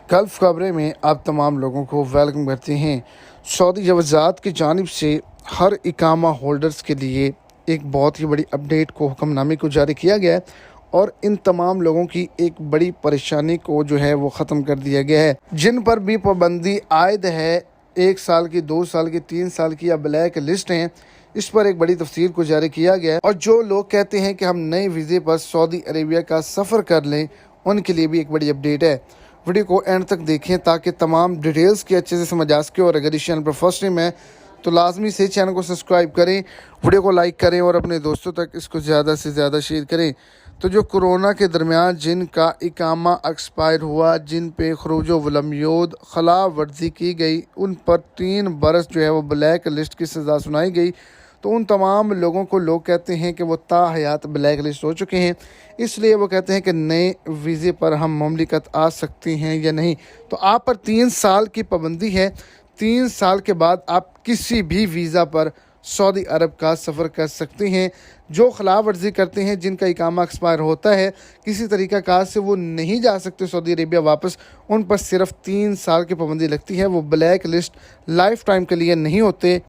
Gulf खबरें में आप तमाम लोगों को वेलकम करते हैं। सऊदी वज़ारत की जानिब से हर इकामा होल्डर्स के लिए एक बहुत ही बड़ी अपडेट को हुक्मनामे को जारी किया गया है और इन तमाम लोगों की एक बड़ी परेशानी को जो है वो ख़त्म कर दिया गया है। जिन पर भी पाबंदी आयद है 1 साल की, 2 साल की, 3 साल की या ब्लैक लिस्ट हैं, इस पर एक बड़ी तफसील को जारी किया गया है। और जो लोग कहते हैं कि हम नए वीज़े पर सऊदी अरेबिया का सफ़र कर लें, उनके लिए भी एक बड़ी अपडेट है। वीडियो को एंड तक देखें ताकि तमाम डिटेल्स के अच्छे से समझ आ सके। और अगर इस चैनल पर फर्स्ट टाइम है तो लाजमी से चैनल को सब्सक्राइब करें, वीडियो को लाइक करें और अपने दोस्तों तक इसको ज़्यादा से ज़्यादा शेयर करें। तो जो कोरोना के दरमियान जिनका इकामा एक्सपायर हुआ, जिन पे खरूज वलमियोद खिलाफ वर्जी की गई, उन पर 3 बरस जो है वो ब्लैक लिस्ट की सज़ा सुनाई गई। तो उन तमाम लोगों को लोग कहते हैं कि वो ताहयात ब्लैक लिस्ट हो चुके हैं, इसलिए वो कहते हैं कि नए वीज़े पर हम ममलिकत आ सकते हैं या नहीं। तो आप पर 3 साल की पाबंदी है। 3 साल के बाद आप किसी भी वीज़ा पर सऊदी अरब का सफ़र कर सकते हैं। जो खिलाफ वर्जी करते हैं, जिनका इकामा एक्सपायर होता है, किसी तरीका कार से वो नहीं जा सकते सऊदी अरेबिया वापस, उन पर सिर्फ 3 साल की पाबंदी लगती है। वो ब्लैक लिस्ट लाइफ टाइम के लिए नहीं होते।